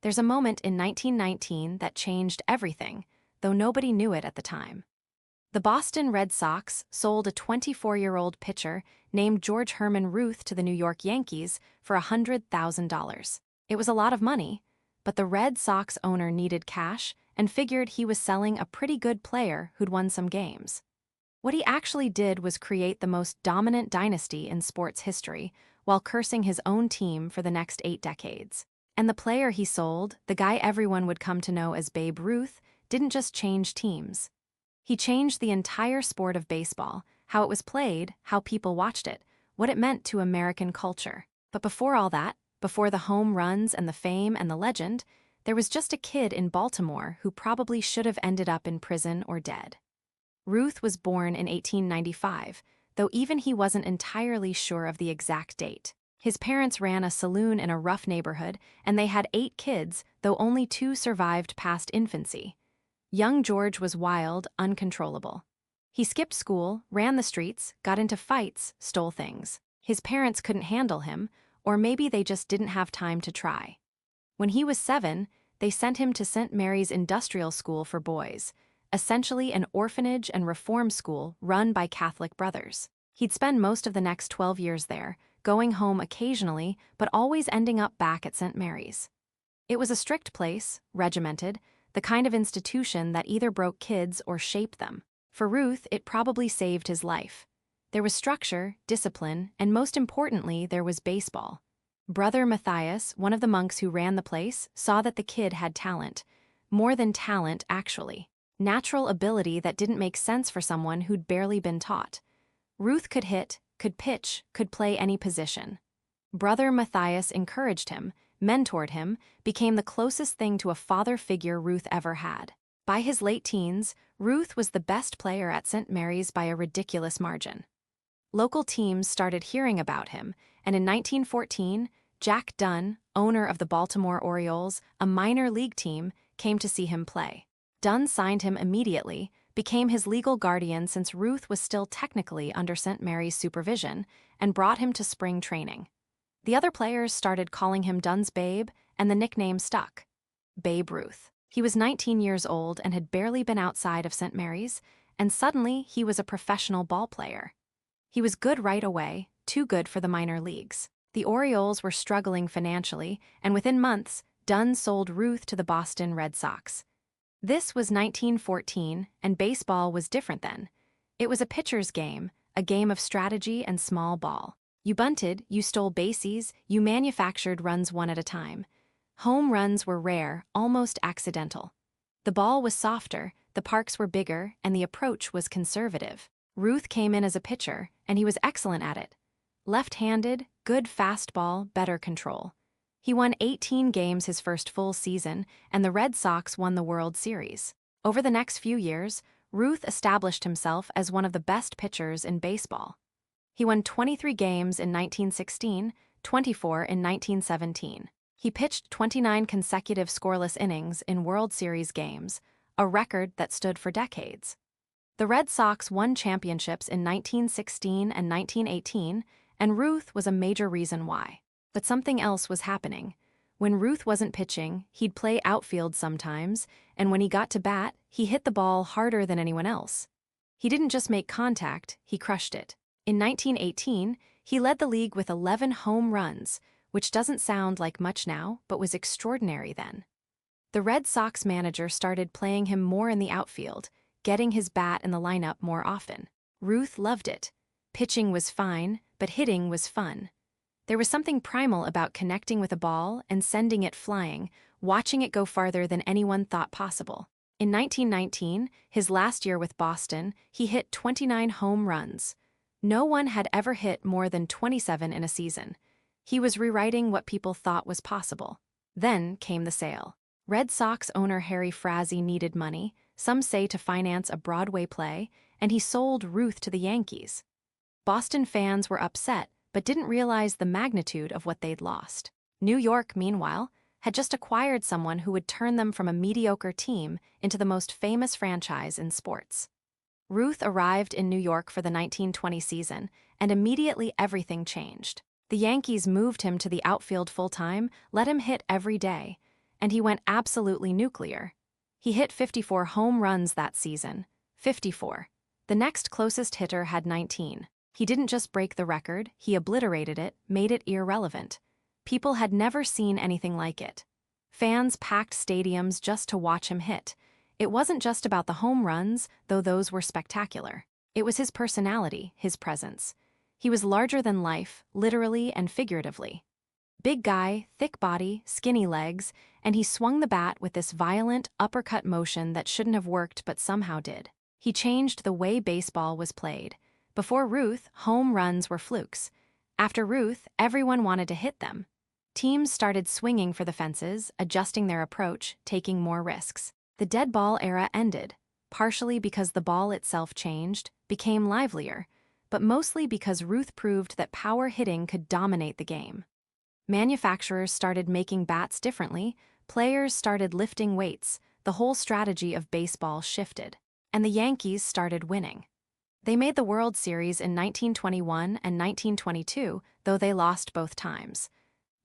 There's a moment in 1919 that changed everything, though nobody knew it at the time. The Boston Red Sox sold a 24-year-old pitcher named George Herman Ruth to the New York Yankees for $100,000. It was a lot of money, but the Red Sox owner needed cash and figured he was selling a pretty good player who'd won some games. What he actually did was create the most dominant dynasty in sports history while cursing his own team for the next 8 decades. And the player he sold, the guy everyone would come to know as Babe Ruth, didn't just change teams. He changed the entire sport of baseball, how it was played, how people watched it, what it meant to American culture. But before all that, before the home runs and the fame and the legend, there was just a kid in Baltimore who probably should have ended up in prison or dead. Ruth was born in 1895, though even he wasn't entirely sure of the exact date. His parents ran a saloon in a rough neighborhood, and they had 8 kids, though only 2 survived past infancy. Young George was wild, uncontrollable. He skipped school, ran the streets, got into fights, stole things. His parents couldn't handle him, or maybe they just didn't have time to try. When he was 7, they sent him to St. Mary's Industrial School for Boys, essentially an orphanage and reform school run by Catholic brothers. He'd spend most of the next 12 years there, going home occasionally, but always ending up back at St. Mary's. It was a strict place, regimented, the kind of institution that either broke kids or shaped them. For Ruth, it probably saved his life. There was structure, discipline, and most importantly, there was baseball. Brother Matthias, one of the monks who ran the place, saw that the kid had talent. More than talent, actually. Natural ability that didn't make sense for someone who'd barely been taught. Ruth could hit, could pitch, could play any position. Brother Matthias encouraged him, mentored him, became the closest thing to a father figure Ruth ever had. By his late teens, Ruth was the best player at St. Mary's by a ridiculous margin. Local teams started hearing about him, and in 1914, Jack Dunn, owner of the Baltimore Orioles, a minor league team, came to see him play. Dunn signed him immediately, became his legal guardian since Ruth was still technically under St. Mary's supervision, and brought him to spring training. The other players started calling him Dunn's Babe, and the nickname stuck. Babe Ruth. He was 19 years old and had barely been outside of St. Mary's, and suddenly he was a professional ball player. He was good right away, too good for the minor leagues. The Orioles were struggling financially, and within months, Dunn sold Ruth to the Boston Red Sox. This was 1914, and baseball was different then. It was a pitcher's game, a game of strategy and small ball. You bunted, you stole bases, you manufactured runs one at a time. Home runs were rare, almost accidental. The ball was softer, the parks were bigger, and the approach was conservative. Ruth came in as a pitcher, and he was excellent at it. Left-handed, good fastball, better control. He won 18 games his first full season, and the Red Sox won the World Series. Over the next few years, Ruth established himself as one of the best pitchers in baseball. He won 23 games in 1916, 24 in 1917. He pitched 29 consecutive scoreless innings in World Series games, a record that stood for decades. The Red Sox won championships in 1916 and 1918, and Ruth was a major reason why. But something else was happening. When Ruth wasn't pitching, he'd play outfield sometimes, and when he got to bat, he hit the ball harder than anyone else. He didn't just make contact, he crushed it. In 1918, he led the league with 11 home runs, which doesn't sound like much now, but was extraordinary then. The Red Sox manager started playing him more in the outfield, getting his bat in the lineup more often. Ruth loved it. Pitching was fine, but hitting was fun. There was something primal about connecting with a ball and sending it flying, watching it go farther than anyone thought possible. In 1919, his last year with Boston, he hit 29 home runs. No one had ever hit more than 27 in a season. He was rewriting what people thought was possible. Then came the sale. Red Sox owner Harry Frazee needed money, some say to finance a Broadway play, and he sold Ruth to the Yankees. Boston fans were upset, but didn't realize the magnitude of what they'd lost. New York, meanwhile, had just acquired someone who would turn them from a mediocre team into the most famous franchise in sports. Ruth arrived in New York for the 1920 season, and immediately everything changed. The Yankees moved him to the outfield full-time, let him hit every day, And he went absolutely nuclear. He hit 54 home runs that season. 54. The next closest hitter had 19. He didn't just break the record, he obliterated it, made it irrelevant. People had never seen anything like it. Fans packed stadiums just to watch him hit. It wasn't just about the home runs, though those were spectacular. It was his personality, his presence. He was larger than life, literally and figuratively. Big guy, thick body, skinny legs, and he swung the bat with this violent, uppercut motion that shouldn't have worked but somehow did. He changed the way baseball was played. Before Ruth, home runs were flukes. After Ruth, everyone wanted to hit them. Teams started swinging for the fences, adjusting their approach, taking more risks. The dead ball era ended, partially because the ball itself changed, became livelier, but mostly because Ruth proved that power hitting could dominate the game. Manufacturers started making bats differently, players started lifting weights, the whole strategy of baseball shifted. And the Yankees started winning. They made the World Series in 1921 and 1922, though they lost both times.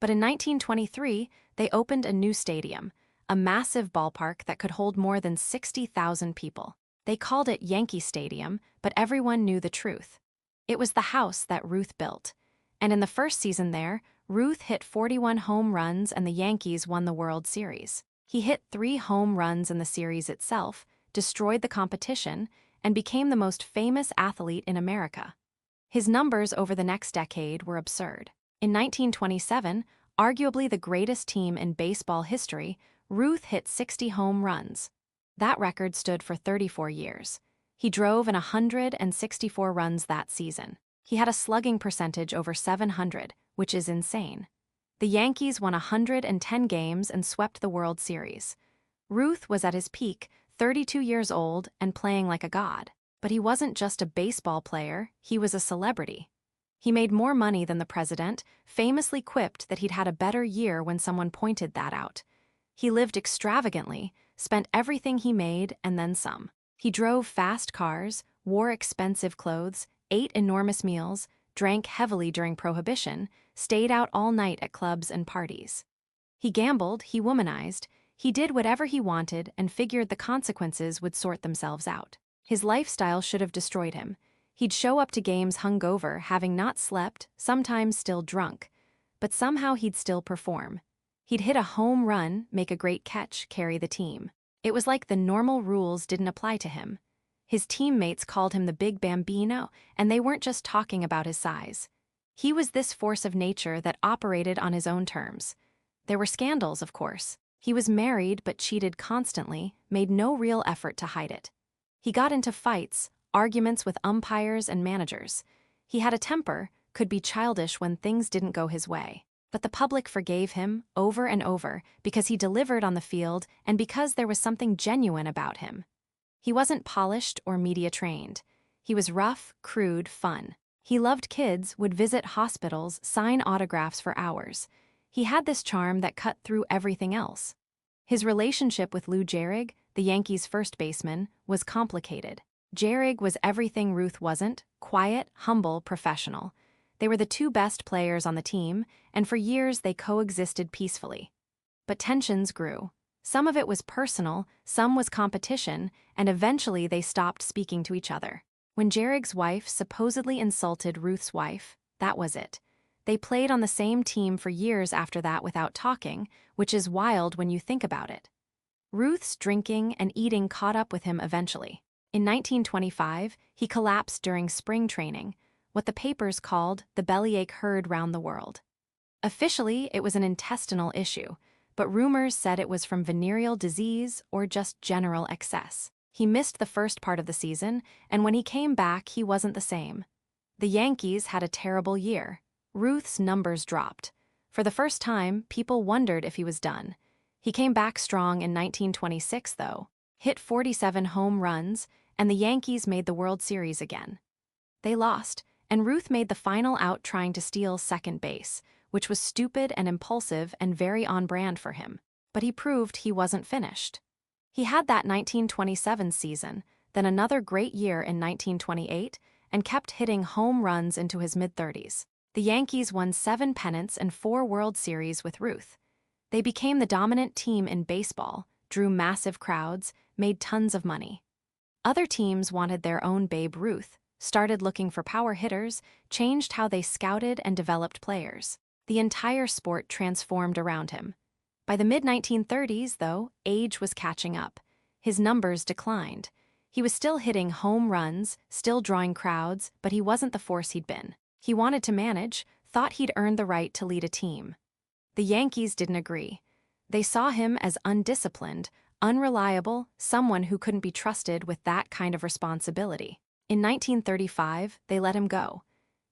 But in 1923, they opened a new stadium, a massive ballpark that could hold more than 60,000 people. They called it Yankee Stadium, but everyone knew the truth. It was the house that Ruth built. And in the first season there, Ruth hit 41 home runs and the Yankees won the World Series. He hit 3 home runs in the series itself, destroyed the competition, and became the most famous athlete in America. His numbers over the next decade were absurd. In 1927, arguably the greatest team in baseball history, Ruth hit 60 home runs. That record stood for 34 years. He drove in 164 runs that season. He had a slugging percentage over 700, which is insane. The Yankees won 110 games and swept the World Series. Ruth was at his peak, 32 years old and playing like a god. But he wasn't just a baseball player, he was a celebrity. He made more money than the president, famously quipped that he'd had a better year when someone pointed that out. He lived extravagantly, spent everything he made and then some. He drove fast cars, wore expensive clothes, ate enormous meals, drank heavily during Prohibition, stayed out all night at clubs and parties. He gambled, he womanized, he did whatever he wanted and figured the consequences would sort themselves out. His lifestyle should have destroyed him. He'd show up to games hungover, having not slept, sometimes still drunk. But somehow he'd still perform. He'd hit a home run, make a great catch, carry the team. It was like the normal rules didn't apply to him. His teammates called him the Big Bambino, and they weren't just talking about his size. He was this force of nature that operated on his own terms. There were scandals, of course. He was married but cheated constantly, made no real effort to hide it. He got into fights, arguments with umpires and managers. He had a temper, could be childish when things didn't go his way. But the public forgave him over and over because he delivered on the field and because there was something genuine about him. He wasn't polished or media trained. He was rough, crude, fun. He loved kids, would visit hospitals, sign autographs for hours. He had this charm that cut through everything else. His relationship with Lou Gehrig, the Yankees' first baseman, was complicated. Gehrig was everything Ruth wasn't: quiet, humble, professional. They were the two best players on the team, and for years they coexisted peacefully. But tensions grew. Some of it was personal, some was competition, and eventually they stopped speaking to each other. When Gehrig's wife supposedly insulted Ruth's wife, that was it. They played on the same team for years after that without talking, which is wild when you think about it. Ruth's drinking and eating caught up with him eventually. In 1925, he collapsed during spring training, what the papers called the bellyache heard round the world. Officially, it was an intestinal issue, but rumors said it was from venereal disease or just general excess. He missed the first part of the season, and when he came back, he wasn't the same. The Yankees had a terrible year. Ruth's numbers dropped. For the first time, people wondered if he was done. He came back strong in 1926, though, hit 47 home runs, and the Yankees made the World Series again. They lost, and Ruth made the final out trying to steal second base, which was stupid and impulsive and very on-brand for him. But he proved he wasn't finished. He had that 1927 season, then another great year in 1928, and kept hitting home runs into his mid-30s. The Yankees won 7 pennants and 4 World Series with Ruth. They became the dominant team in baseball, drew massive crowds, made tons of money. Other teams wanted their own Babe Ruth, started looking for power hitters, changed how they scouted and developed players. The entire sport transformed around him. By the mid-1930s, though, age was catching up. His numbers declined. He was still hitting home runs, still drawing crowds, but he wasn't the force he'd been. He wanted to manage, thought he'd earned the right to lead a team. The Yankees didn't agree. They saw him as undisciplined, unreliable, someone who couldn't be trusted with that kind of responsibility. In 1935, they let him go.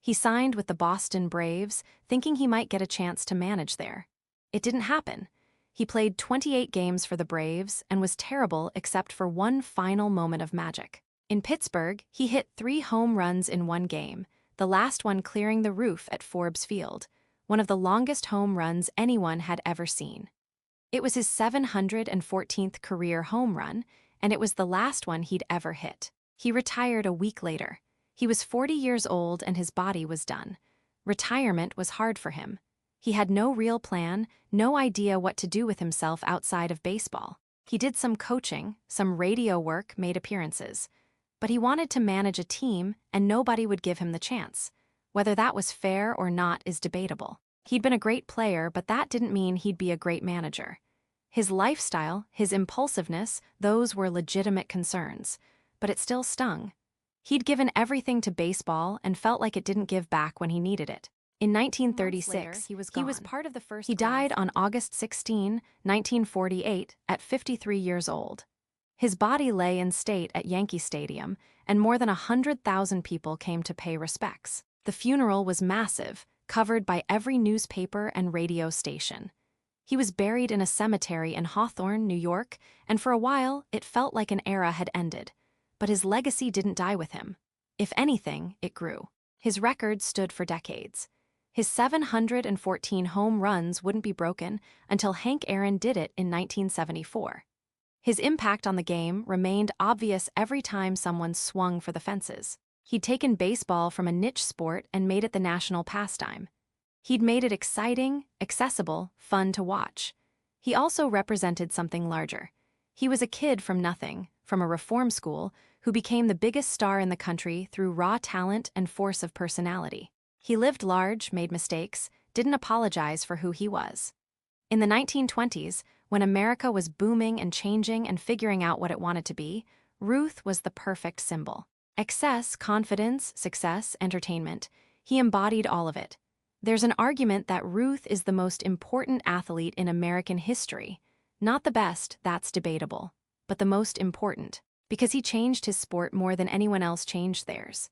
He signed with the Boston Braves, thinking he might get a chance to manage there. It didn't happen. He played 28 games for the Braves and was terrible except for one final moment of magic. In Pittsburgh, he hit 3 home runs in one game, the last one clearing the roof at Forbes Field, one of the longest home runs anyone had ever seen. It was his 714th career home run, and it was the last one he'd ever hit. He retired a week later. He was 40 years old and his body was done. Retirement was hard for him. He had no real plan, no idea what to do with himself outside of baseball. He did some coaching, some radio work, made appearances. But he wanted to manage a team, and nobody would give him the chance. Whether that was fair or not is debatable. He'd been a great player, but that didn't mean he'd be a great manager. His lifestyle, his impulsiveness, those were legitimate concerns. But it still stung. He'd given everything to baseball and felt like it didn't give back when he needed it. In 1936, he was part of the first. He died on August 16, 1948, at 53 years old. His body lay in state at Yankee Stadium, and more than 100,000 people came to pay respects. The funeral was massive, covered by every newspaper and radio station. He was buried in a cemetery in Hawthorne, New York, and for a while, it felt like an era had ended. But his legacy didn't die with him. If anything, it grew. His record stood for decades. His 714 home runs wouldn't be broken until Hank Aaron did it in 1974. His impact on the game remained obvious every time someone swung for the fences. He'd taken baseball from a niche sport and made it the national pastime. He'd made it exciting, accessible, fun to watch. He also represented something larger. He was a kid from nothing, from a reform school, who became the biggest star in the country through raw talent and force of personality. He lived large, made mistakes, didn't apologize for who he was. In the 1920s, when America was booming and changing and figuring out what it wanted to be, Ruth was the perfect symbol. Excess, confidence, success, entertainment. He embodied all of it. There's an argument that Ruth is the most important athlete in American history. Not the best, that's debatable, but the most important, because he changed his sport more than anyone else changed theirs.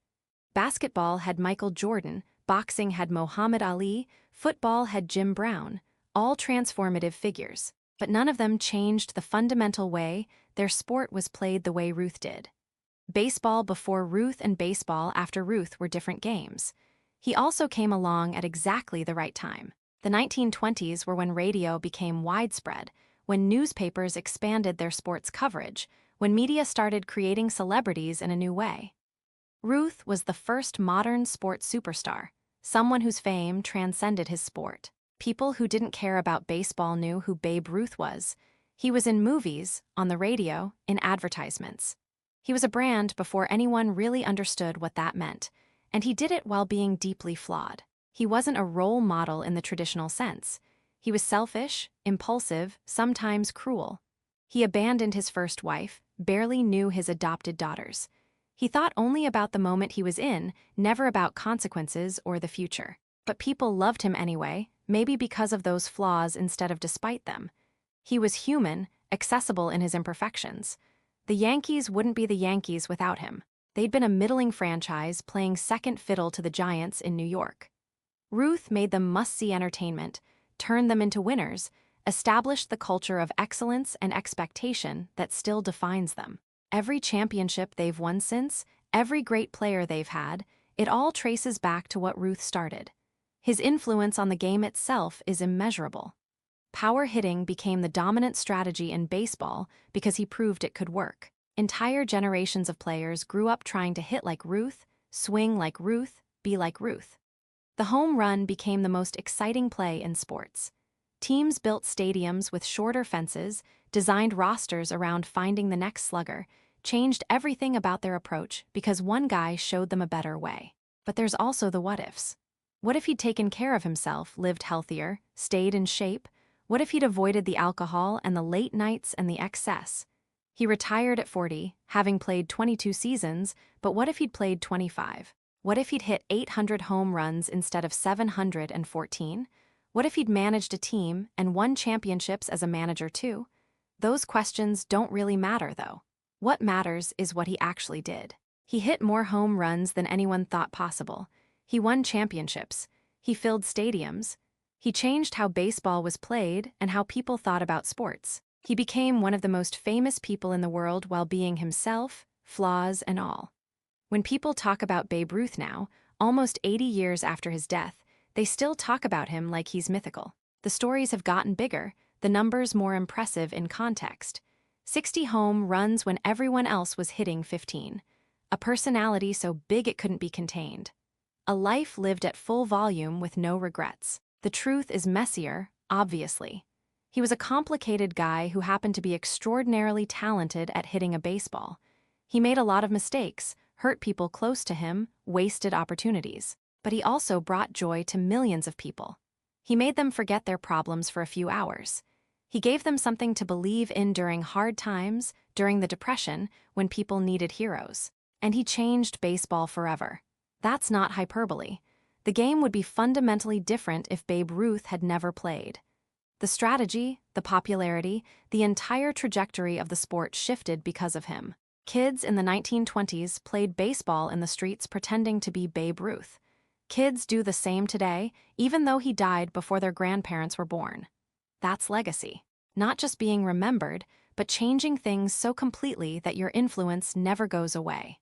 Basketball had Michael Jordan, boxing had Muhammad Ali, football had Jim Brown, all transformative figures, but none of them changed the fundamental way their sport was played the way Ruth did. Baseball before Ruth and baseball after Ruth were different games. He also came along at exactly the right time. The 1920s were when radio became widespread, when newspapers expanded their sports coverage, when media started creating celebrities in a new way. Ruth was the first modern sports superstar, someone whose fame transcended his sport. People who didn't care about baseball knew who Babe Ruth was. He was in movies, on the radio, in advertisements. He was a brand before anyone really understood what that meant, and he did it while being deeply flawed. He wasn't a role model in the traditional sense. He was selfish, impulsive, sometimes cruel. He abandoned his first wife, barely knew his adopted daughters. He thought only about the moment he was in, never about consequences or the future. But people loved him anyway, maybe because of those flaws instead of despite them. He was human, accessible in his imperfections. The Yankees wouldn't be the Yankees without him. They'd been a middling franchise playing second fiddle to the Giants in New York. Ruth made them must-see entertainment, turned them into winners, established the culture of excellence and expectation that still defines them. Every championship they've won since, every great player they've had, it all traces back to what Ruth started. His influence on the game itself is immeasurable. Power hitting became the dominant strategy in baseball because he proved it could work. Entire generations of players grew up trying to hit like Ruth, swing like Ruth, be like Ruth. The home run became the most exciting play in sports. Teams built stadiums with shorter fences, designed rosters around finding the next slugger, changed everything about their approach because one guy showed them a better way. But there's also the what-ifs. What if he'd taken care of himself, lived healthier, stayed in shape? What if he'd avoided the alcohol and the late nights and the excess? He retired at 40, having played 22 seasons, but what if he'd played 25? What if he'd hit 800 home runs instead of 714? What if he'd managed a team and won championships as a manager too? Those questions don't really matter, though. What matters is what he actually did. He hit more home runs than anyone thought possible. He won championships. He filled stadiums. He changed how baseball was played and how people thought about sports. He became one of the most famous people in the world while being himself, flaws and all. When people talk about Babe Ruth now, almost 80 years after his death, they still talk about him like he's mythical. The stories have gotten bigger, the numbers more impressive in context. 60 home runs when everyone else was hitting 15. A personality so big it couldn't be contained. A life lived at full volume with no regrets. The truth is messier, obviously. He was a complicated guy who happened to be extraordinarily talented at hitting a baseball. He made a lot of mistakes, hurt people close to him, wasted opportunities. But he also brought joy to millions of people. He made them forget their problems for a few hours. He gave them something to believe in during hard times, during the Depression, when people needed heroes. And he changed baseball forever. That's not hyperbole. The game would be fundamentally different if Babe Ruth had never played. The strategy, the popularity, the entire trajectory of the sport shifted because of him. Kids in the 1920s played baseball in the streets pretending to be Babe Ruth. Kids do the same today, even though he died before their grandparents were born. That's legacy. Not just being remembered, but changing things so completely that your influence never goes away.